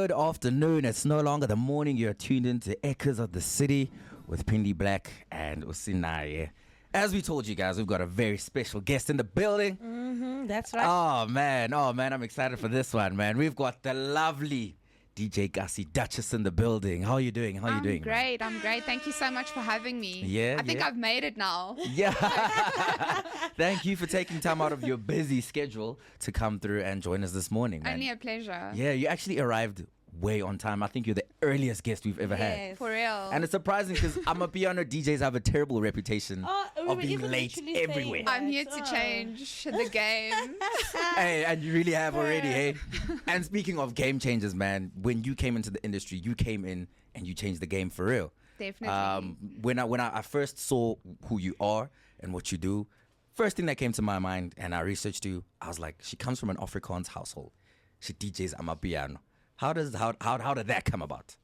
Good afternoon. It's no longer the morning. You're tuned into Echoes of the City with Phindi Black and Sinaye. As we told you guys, we've got a very special guest in the building. That's right. Oh man, I'm excited for this one, man. We've got the lovely DJ Kasi Duchaz in the building. How are you doing? How are you doing? I'm great. Thank you so much for having me. Yeah, I think I've made it now. Yeah. Thank you for taking time out of your busy schedule to come through and join us this morning, man. Only a pleasure. Yeah, you actually arrived way on time. I think you're the earliest guest we've ever had. For real. And it's surprising because Amapiano DJs have a terrible reputation of being late everywhere. I'm here to change the game. Hey, and you really have already, hey? And speaking of game changers, man, when you came into the industry, you came in and you changed the game for real. Definitely. When I first saw who you are and what you do, first thing that came to my mind, and I researched you, I was like, she comes from an Afrikaans household. She DJs Amapiano. How did that come about?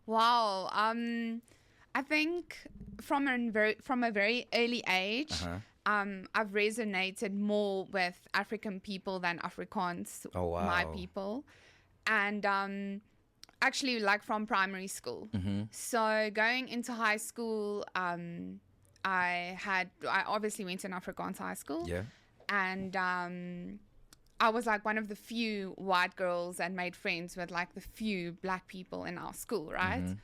Wow. I think from a very early age, I've resonated more with African people than Afrikaans, my people. And actually, like from primary school. So going into high school, I obviously went to an Afrikaans high school. Yeah. And I was like one of the few white girls that made friends with like the few black people in our school, right?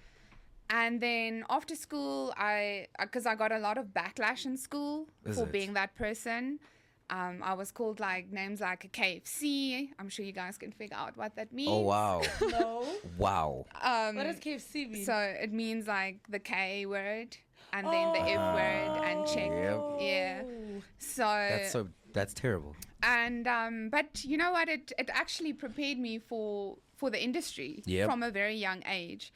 And then after school, because I got a lot of backlash in school for being that person. I was called like names like a KFC. I'm sure you guys can figure out what that means. Oh, wow. No. Wow. What does KFC mean? So it means like the K word and then the F word and check. Yep. Yeah. So That's terrible. And but you know what? It actually prepared me for the industry from a very young age.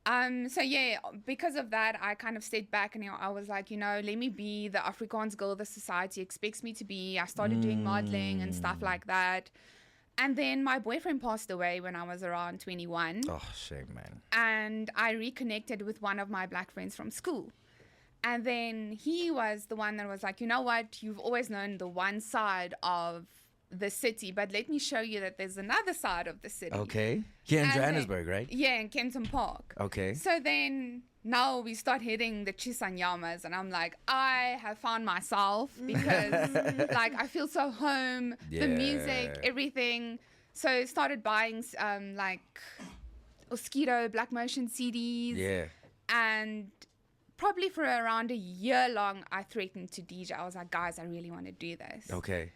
So yeah, because of that, I kind of stayed back and I was like, let me be the Afrikaans girl the society expects me to be. I started doing modeling and stuff like that. And then my boyfriend passed away when I was around 21. Oh, shame, man. And I reconnected with one of my black friends from school. And then he was the one that was like, you know what? You've always known the one side of the city, but let me show you that there's another side of the city. Okay. Here in Johannesburg, right? Yeah, in Kenton Park. Okay. So then now we start hitting the Chisanyamas and I'm like, I have found myself because like I feel so home, the music, everything. So I started buying like Mosquito, Black Motion CDs. Yeah. And probably for around a year long, I threatened to DJ. I was like, guys, I really want to do this. Okay.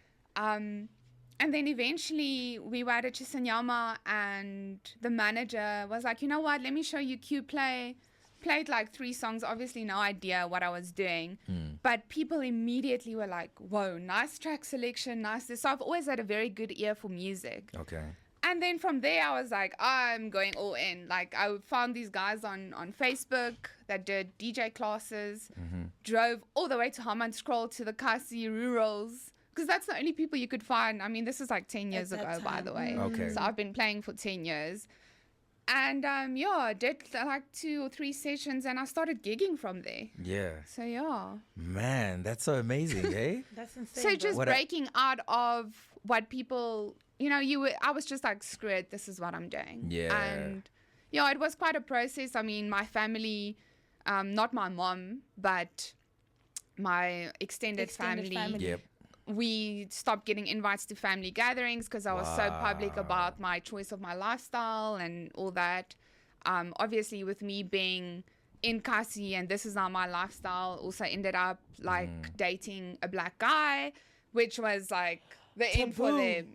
And then eventually we were at a Chisanyama and the manager was like, you know what, let me show you Q Play. Played like 3 songs, obviously no idea what I was doing. But people immediately were like, whoa, nice track selection, nice this. So I've always had a very good ear for music. Okay. And then from there, I was like, I'm going all in. Like, I found these guys on Facebook that did DJ classes, drove all the way to Hammanskraal to the Kasi rurals, because that's the only people you could find. I mean, this is like 10 years ago, by the way. Okay. So I've been playing for 10 years. And, I did like 2 or 3 sessions, and I started gigging from there. Yeah. So, yeah. Man, that's so amazing, eh? That's insane. So just What breaking out of what people... I was just like, screw it, this is what I'm doing. Yeah. And, it was quite a process. I mean, my family, not my mom, but my extended family. Yep. We stopped getting invites to family gatherings because I was so public about my choice of my lifestyle and all that. Obviously, with me being in Kasi and this is now my lifestyle, also ended up like dating a black guy, which was like... the end for them.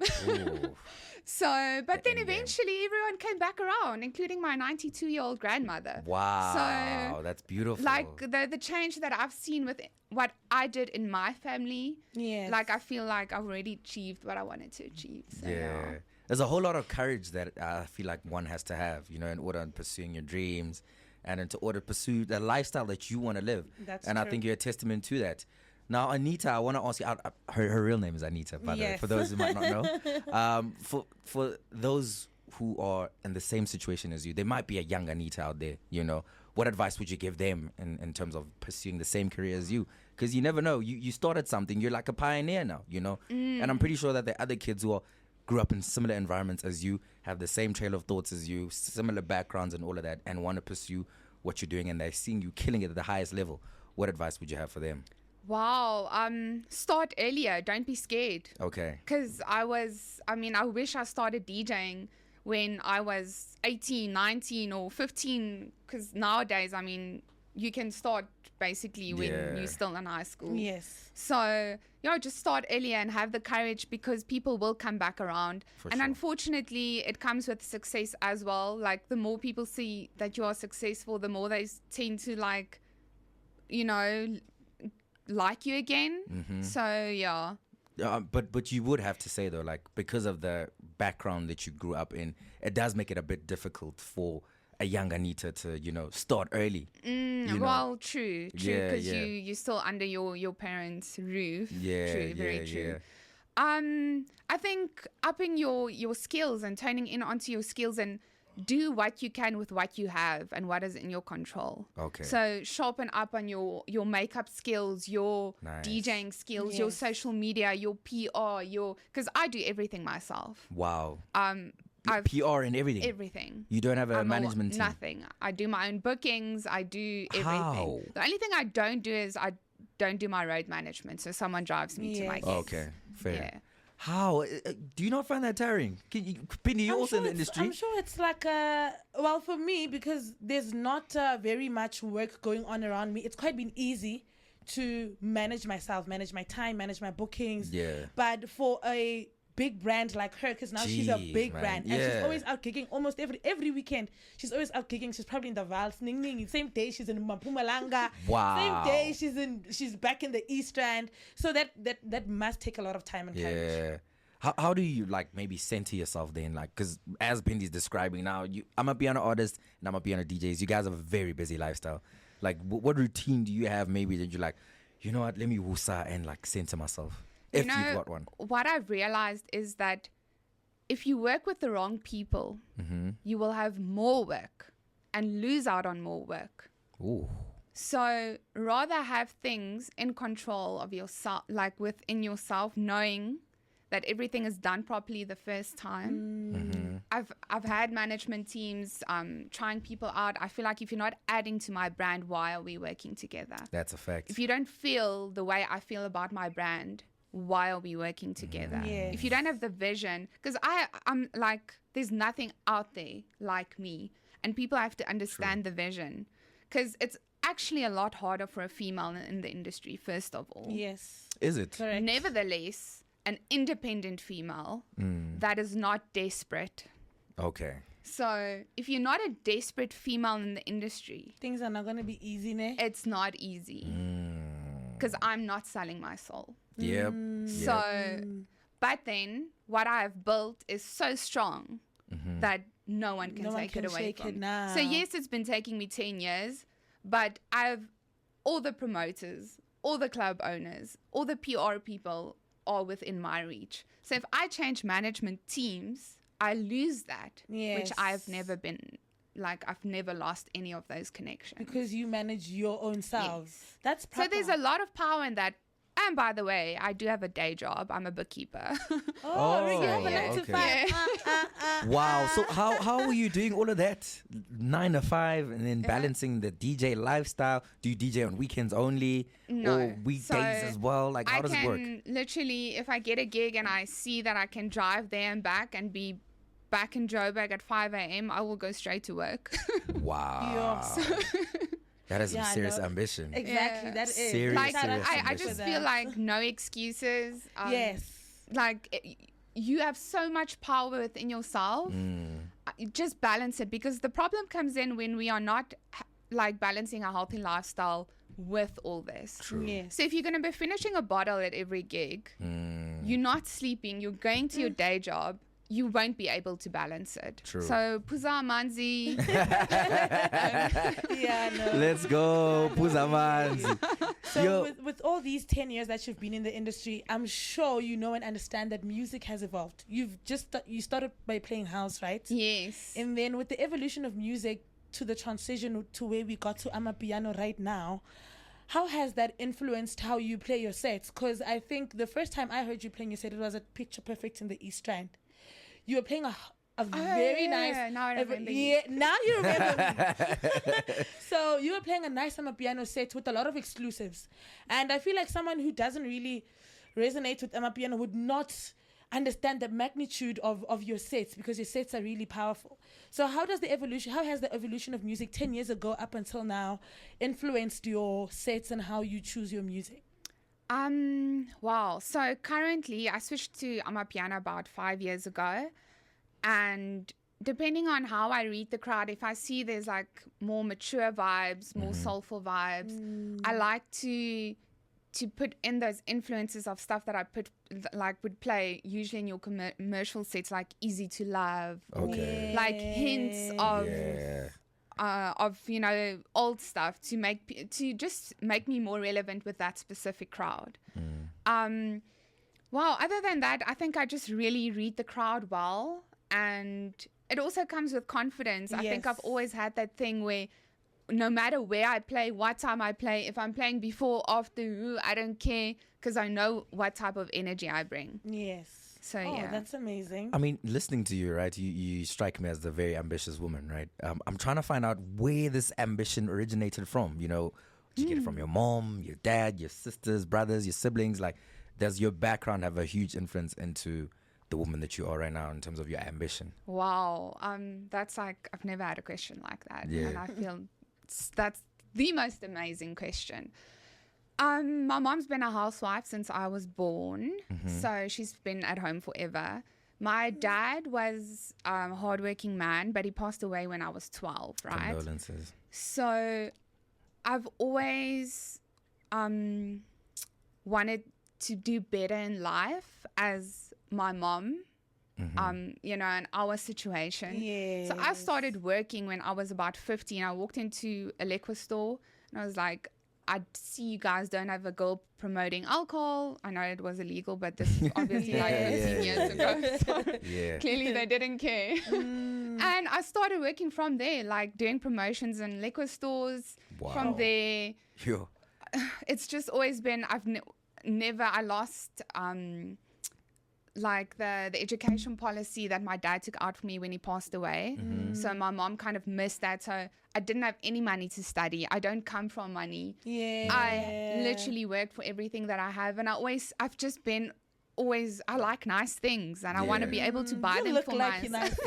So, but then eventually everyone came back around, including my 92-year-old grandmother. Wow. So, that's beautiful. like the change that I've seen with what I did in my family. Yes. Like I feel like I've already achieved what I wanted to achieve. So, yeah. There's a whole lot of courage that I feel like one has to have, in order to pursuing your dreams and in order to pursue the lifestyle that you want to live. That's and true. I think you're a testament to that. Now, Anita, I want to ask you, her real name is Anita, by the way, for those who might not know. For those who are in the same situation as you, there might be a young Anita out there, What advice would you give them in terms of pursuing the same career as you? Because you never know. You started something. You're like a pioneer now, And I'm pretty sure that there are other kids who are grew up in similar environments as you, have the same trail of thoughts as you, similar backgrounds and all of that, and want to pursue what you're doing, and they're seeing you killing it at the highest level, what advice would you have for them? Wow. Start earlier. Don't be scared. Okay. Because I wish I started DJing when I was 18, 19 or 15. Because nowadays, you can start basically when you're still in high school. Yes. So, just start earlier and have the courage, because people will come back around. And unfortunately, it comes with success as well. Like, the more people see that you are successful, the more they tend to like you again. Mm-hmm. So, yeah. But you would have to say, though, like, because of the background that you grew up in, it does make it a bit difficult for a young Anita to, start early. Well, true, because yeah. you're still under your parents' roof. Yeah, true, very true. Yeah. I think upping your skills and turning in onto your skills and do what you can with what you have and what is in your control. Okay. So sharpen up on your makeup skills, your DJing skills, your social media, your PR, because I do everything myself. Wow. PR and everything. Everything. You don't have a management team? Nothing. I do my own bookings. I do everything. How? The only thing I don't do is I don't do my road management. So someone drives me to my gigs. Okay, fair. Yeah. How? Do you not find that tiring? Phindi, you're also in the industry. I'm sure it's like well, for me, because there's not very much work going on around me, it's quite been easy to manage myself, manage my time, manage my bookings. Yeah. But for a big brand like her, because now she's a big brand, and she's always out gigging almost every weekend. She's always out gigging. She's probably in the Vals, Ning Ning. Same day she's in Mpumalanga. Wow. Same day she's back in the East Rand. So that must take a lot of time and courage. How do you maybe center yourself then? Because as Phindi's describing now, Amapiano artists and Amapiano DJs, you guys have a very busy lifestyle. What routine do you have maybe that you're like, you know what, let me wusa and center myself? If you've got one. What I've realized is that if you work with the wrong people, you will have more work and lose out on more work. Ooh. So rather have things in control of yourself, within yourself, knowing that everything is done properly the first time. I've had management teams trying people out. I feel like if you're not adding to my brand, why are we working together? That's a fact. If you don't feel the way I feel about my brand, why are we working together? Yes. If you don't have the vision, because I'm there's nothing out there like me, and people have to understand the vision, because it's actually a lot harder for a female in the industry, first of all. Yes. Is it? Correct. Nevertheless, an independent female that is not desperate. Okay. So if you're not a desperate female in the industry, things are not going to be easy, ne? It's not easy. Because I'm not selling my soul. Yep. So, but then what I have built is so strong that no one can take it away from me. So yes, it's been taking me 10 years, but I've all the promoters, all the club owners, all the PR people are within my reach. So if I change management teams, I lose that, which I've never been. I've never lost any of those connections. Because you manage your own self. Yes. That's proper. So there's a lot of power in that. And by the way, I do have a day job. I'm a bookkeeper. You have a 9 to 5. Wow. So how are you doing all of that? 9 to 5 and then balancing the DJ lifestyle? Do you DJ on weekends only? No. Or weekdays as well? How does it work? Literally, if I get a gig and I see that I can drive there and back and be back in Joburg at 5 a.m., I will go straight to work. Wow. That is some serious ambition. Exactly, that is. Serious I just feel like no excuses. Yes. You have so much power within yourself. Just balance it, because the problem comes in when we are not balancing a healthy lifestyle with all this. True. Yes. So if you're going to be finishing a bottle at every gig, you're not sleeping, you're going to your day job, you won't be able to balance it. True. So, Puza Manzi. Let's go, Puza Manzi. So, with all these 10 years that you've been in the industry, I'm sure you know and understand that music has evolved. You started by playing house, right? Yes. And then with the evolution of music to the transition to where we got to Amapiano right now, how has that influenced how you play your sets? Because I think the first time I heard you playing your set, it was at Picture Perfect in the East Rand. you were playing a very nice. Now I remember. Now you remember. So you were playing a nice Amapiano set with a lot of exclusives, and I feel like someone who doesn't really resonate with Amapiano would not understand the magnitude of your sets, because your sets are really powerful. So how has the evolution of music 10 years ago up until now influenced your sets and how you choose your music? Wow. So currently I switched to Amapiano about 5 years ago, and depending on how I read the crowd, if I see there's like more mature vibes, more soulful vibes, I like to put in those influences of stuff that I would play usually in your commercial sets, like Easy to Love, like hints of old stuff to just make me more relevant with that specific crowd. Well, other than that, I think I just really read the crowd well, and it also comes with confidence. I think I've always had that thing where no matter where I play, what time I play, if I'm playing before, after, I don't care, because I know what type of energy I bring. Yes. So, that's amazing. I mean, listening to you, right, you strike me as a very ambitious woman, right? I'm trying to find out where this ambition originated from. Did you get it from your mom, your dad, your sisters, brothers, your siblings? Like, does your background have a huge influence into the woman that you are right now in terms of your ambition? Wow. That's like, I've never had a question like that. Yeah. And I feel that's the most amazing question. My mom's been a housewife since I was born, so she's been at home forever. My dad was a hardworking man, but he passed away when I was 12, right? Condolences. So I've always wanted to do better in life as my mom. In our situation. Yes. So I started working when I was about 15. I walked into a liquor store and I was like, I see you guys don't have a girl promoting alcohol. I know it was illegal, but this is obviously 13 years ago. So clearly they didn't care. And I started working from there, like doing promotions in liquor stores. Wow. From there, it's just always been, I lost... like the education policy that my dad took out for me when he passed away. So my mom kind of missed that. So I didn't have any money to study. I don't come from money. I literally worked for everything that I have. And I've just been always, I like nice things and I want to be able to buy them for myself.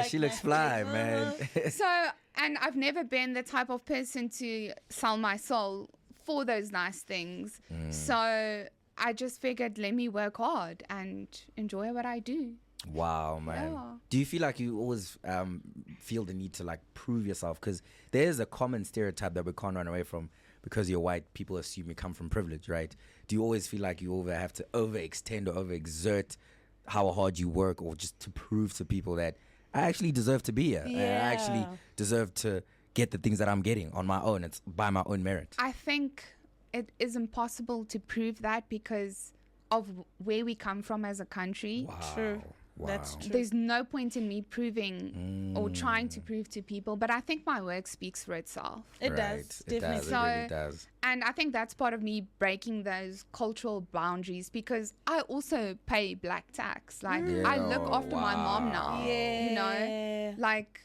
She looks fly, man. So, and I've never been the type of person to sell my soul for those nice things. So I just figured, let me work hard and enjoy what I do. Wow, man. Yeah. Do you feel like you always feel the need to like prove yourself? Because there's a common stereotype that we can't run away from. Because you're white, people assume you come from privilege, right? Do you always feel like you have to overextend or overexert how hard you work, or just to prove to people that I actually deserve to be here? I actually deserve to get the things that I'm getting on my own. It's by my own merit. I think it is impossible to prove that because of where we come from as a country. Wow. True. Wow. That's true. There's no point in me proving or trying to prove to people, but I think my work speaks for itself. It does, definitely. It really does. And I think that's part of me breaking those cultural boundaries, because I also pay black tax. Like, I look after my mom now. You know, like,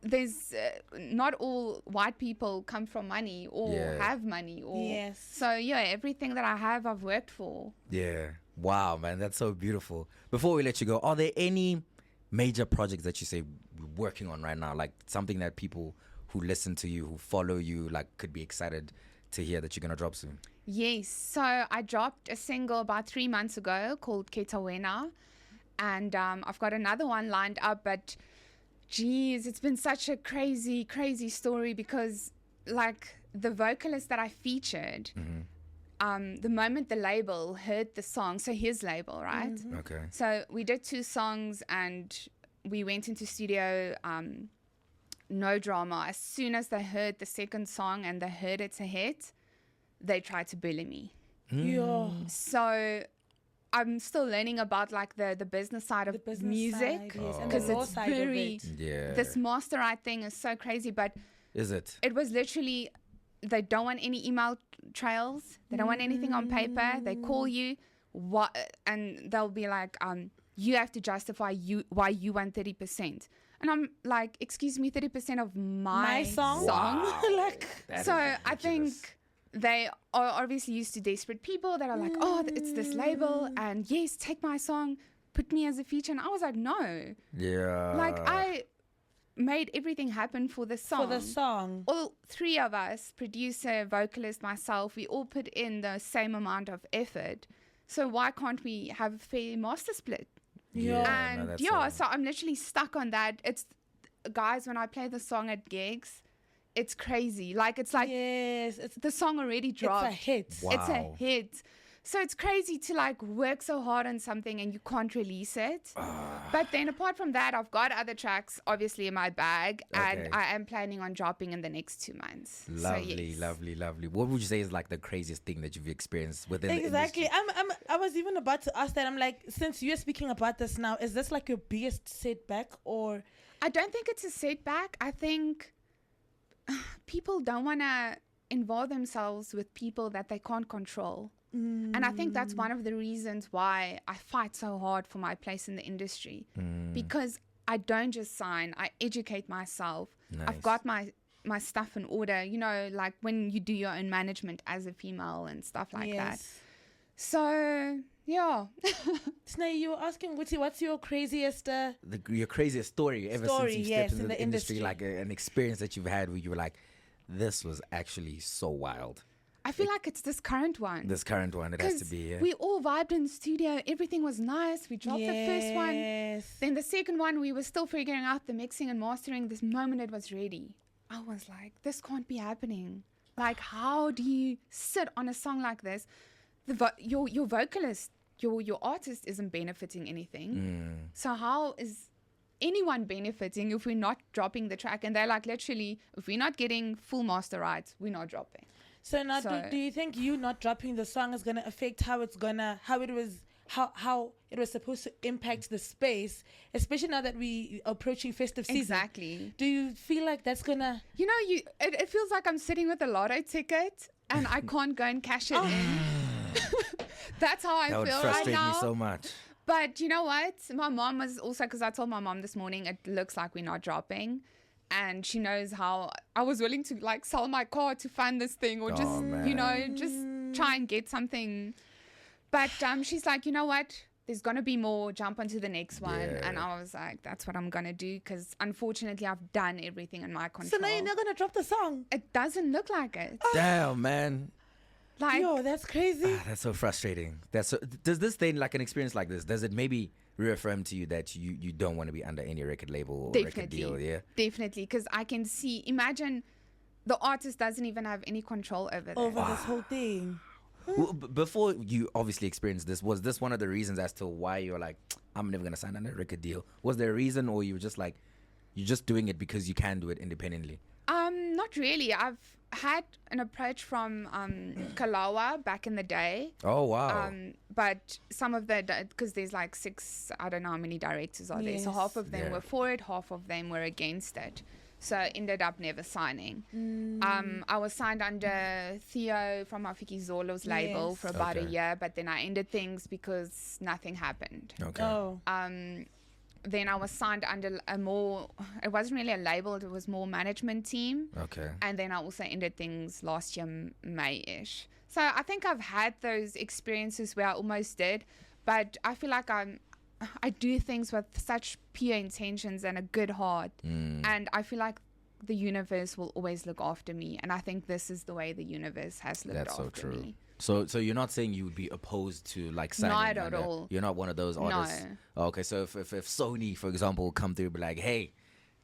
there's not all white people come from money or have money. Or So, everything that I have, I've worked for. Yeah. Wow, man, that's so beautiful. Before we let you go, are there any major projects that you say we're working on right now? Like something that people who listen to you, who follow you, like could be excited to hear that you're going to drop soon? Yes. So I dropped a single about 3 months ago called Ketawena. And I've got another one lined up. But, geez, it's been such a crazy, crazy story because, like, the vocalist that I featured... the moment the label heard the song, so his label, right? Okay. So we did 2 songs and we went into studio, no drama. As soon as they heard the second song and they heard it's a hit, they tried to bully me. So I'm still learning about like the business side of music, because it's very, this master right thing is so crazy, but is it? It was literally... They don't want any email trails. They don't want anything on paper. They call you, and they'll be like, you have to justify why you want 30%. And I'm like, excuse me, 30% of my song? Wow. Like, so I think they are obviously used to desperate people that are like, oh, it's this label, and yes, take my song, put me as a feature. And I was like, no. Yeah. Like, I made everything happen for the song. For the song. All three of us, producer, vocalist, myself, we all put in the same amount of effort. So why can't we have a fair master split? Yeah. And so I'm literally stuck on that. It's, guys, when I play the song at gigs, it's crazy. Like, it's like, yes, it's the song already dropped. It's a hit. Wow. It's a hit. So it's crazy to like work so hard on something and you can't release it. But then apart from that, I've got other tracks obviously in my bag, and I am planning on dropping in the next 2 months. Lovely, so, yes. lovely. What would you say is like the craziest thing that you've experienced within the Exactly. industry? I was even about to ask that. I'm like, since you're speaking about this now, is this like your biggest setback, or? I don't think it's a setback. I think people don't want to involve themselves with people that they can't control. And I think that's one of the reasons why I fight so hard for my place in the industry, because I don't just sign, I educate myself. Nice. I've got my stuff in order, you know, like when you do your own management as a female and stuff like that. So, yeah. Sinaye, you were asking, what's your craziest... your craziest story ever since you stepped into the industry, like an experience that you've had where you were like, this was actually so wild. I feel like it's this current one. This current one, it has to be, yeah. We all vibed in the studio. Everything was nice. We dropped the first one. Then the second one, we were still figuring out the mixing and mastering. This moment it was ready, I was like, this can't be happening. Like, how do you sit on a song like this? Your vocalist, your artist isn't benefiting anything. So how is anyone benefiting if we're not dropping the track? And they're like, literally, if we're not getting full master rights, we're not dropping. So now, do you think you not dropping the song is gonna affect how it was supposed to impact the space, especially now that we approaching festive season? Exactly. Do you feel like that's gonna? You know, it feels like I'm sitting with a lotto ticket and I can't go and cash it in. That's how I feel right now. That would frustrate me so much. But you know what? My mom was also, because I told my mom this morning, it looks like we're not dropping. And she knows how I was willing to like sell my car to fund this thing, or just, you know, just try and get something. But she's like, you know what? There's going to be more. Jump onto the next one. Yeah. And I was like, that's what I'm going to do, because unfortunately I've done everything in my control. So now you're not going to drop the song? It doesn't look like it. Damn, man. Like, yo, that's crazy. That's so frustrating. Does this thing, like an experience like this, does it maybe reaffirm to you that you don't want to be under any record label or record deal? Yeah, definitely, because I can see, imagine the artist doesn't even have any control over this whole thing. Well, before you obviously experienced this, was this one of the reasons as to why you're like, I'm never gonna sign under a record deal? Was there a reason, or you were just like, you're just doing it because you can do it independently? Not really. I've had an approach from Kalawa back in the day. Oh, wow. But some of because there's like 6, I don't know how many directors are there. So half of them were for it, half of them were against it. So I ended up never signing. I was signed under Theo from Afiki Zolo's label for about a year, but then I ended things because nothing happened. Okay. Oh. Then I was signed under it wasn't really a label, it was more management team. Okay. And then I also ended things last year, May-ish. So I think I've had those experiences where I almost did, but I feel like I do things with such pure intentions and a good heart. And I feel like the universe will always look after me. And I think this is the way the universe has looked after me. That's so true. So you're not saying you would be opposed to like signing? Not at all. You're not one of those artists? No. Okay, so if Sony, for example, come through and be like, hey,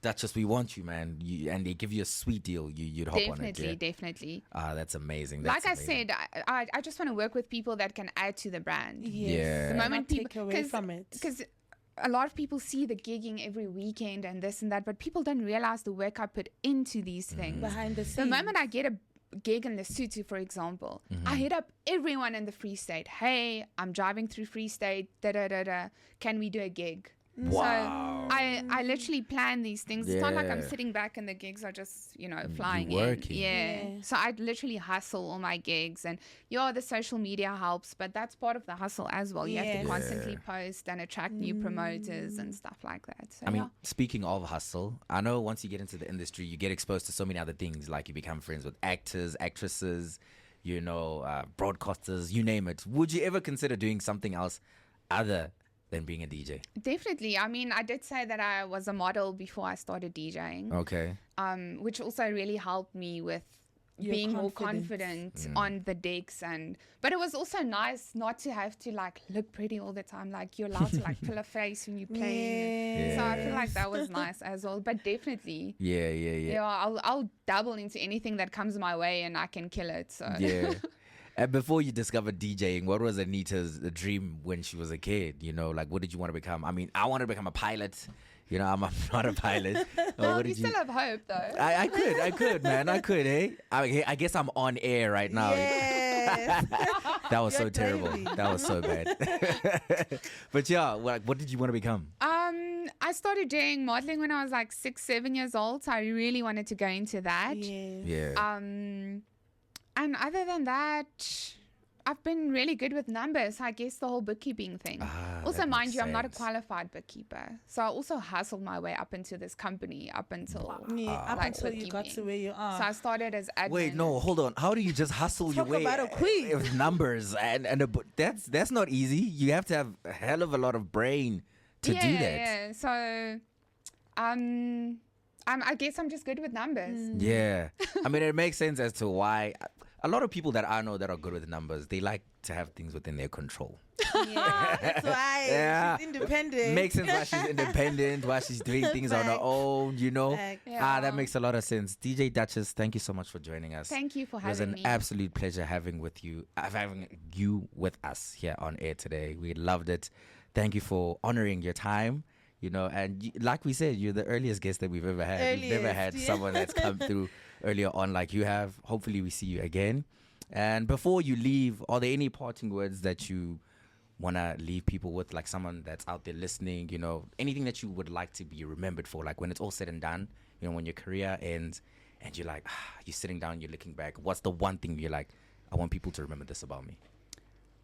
Duchaz, we want you, man, and they give you a sweet deal, you'd hop on it. Definitely. That's amazing. Like I said, I just want to work with people that can add to the brand. Yes. Yeah. The moment people take away from it. Because a lot of people see the gigging every weekend and this and that, but people don't realize the work I put into these things. Behind the scenes. The moment I get a gig in Lesotho, for example, I hit up everyone in the Free State. Hey, I'm driving through Free State, can we do a gig? Wow. I literally plan these things. It's not like I'm Yeah. sitting back and the gigs are just, flying working. in. Yeah. So I literally hustle all my gigs, and the social media helps, but that's part of the hustle as well. You have Yes. to constantly post and attract new promoters and stuff like that. So I mean, speaking of hustle, I know once you get into the industry, you get exposed to so many other things. Like you become friends with actors, actresses, broadcasters, you name it. Would you ever consider doing something else other than being a DJ? definitely. I mean, I did say that I was a model before I started DJing, Okay. which also really helped me with Your being more confidence. confident on the decks. But it was also nice not to have to look pretty all the time. Like you're allowed to pull a face when you play. Yeah. So I feel like that was nice as well. But definitely, Yeah. I'll dabble into anything that comes my way and I can kill it. So Yeah. And before you discovered DJing, what was Anita's dream when she was a kid? What did you want to become? I mean, I wanted to become a pilot. I'm not a pilot. well, you still have hope though. I could, man. I could, eh? I guess I'm on air right now. Yes. That was so You're terrible. crazy. That was so bad. But yeah, what did you want to become? I started doing modeling when I was 6-7 years old. So I really wanted to go into that. Yes. Yeah. And other than that, I've been really good with numbers. I guess the whole bookkeeping thing. Also, that mind makes you, I'm not a sense. qualified bookkeeper. So I also hustled my way up into this company up until Yeah, up until you got to bookkeeping. where you are. So I started as admin. Wait, no, hold on. How do you just hustle your Talk way about a queen. with numbers that's not easy. You have to have a hell of a lot of brain to do that. Yeah. So, I guess I'm just good with numbers. Yeah. I mean, it makes sense as to why a lot of people that I know that are good with numbers, they like to have things within their control. Yeah, that's why Yeah. she's independent. Makes sense why she's independent, why she's doing things on her Facts. own, Facts. Yeah. That makes a lot of sense. DJ Duchaz, thank you so much for joining us. Thank you for It was having an me. absolute pleasure having you with us here on air today. We loved it. Thank you for honoring your time. And like we said, you're the earliest guest that we've ever had. We've never had Earliest, yeah. someone that's come through earlier on like you have. Hopefully we see you again. And before you leave, are there any parting words that you want to leave people with, like someone that's out there listening, anything that you would like to be remembered for, like when it's all said and done, when your career ends and you're like, you're sitting down, you're looking back, what's the one thing you're like, I want people to remember this about me?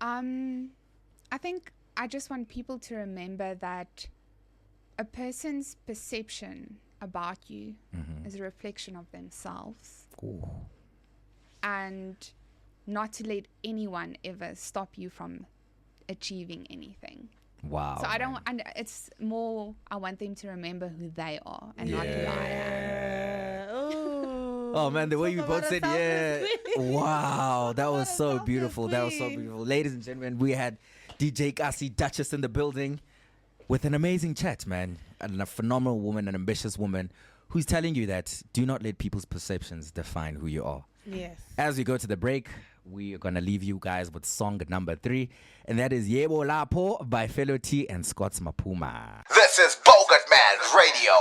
I think I just want people to remember that a person's perception about you is a reflection of themselves. Ooh. And not to let anyone ever stop you from achieving anything. Wow. So I don't, man. and it's more, I want them to remember who they are and not who I am. Yeah. Ooh. Oh man, the way you Talk both about said, a yeah. selfless queen. Wow, that was so selfless beautiful. That was so queen. beautiful. Ladies and gentlemen, we had DJ Kasi Duchaz in the building with an amazing chat, man. And a phenomenal woman, an ambitious woman who's telling you that do not let people's perceptions define who you are. Yes. As we go to the break, we are going to leave you guys with song number 3, and that is Yebo Lapo by Fellow T and Scott's Mapuma. This is Bogart Man Radio.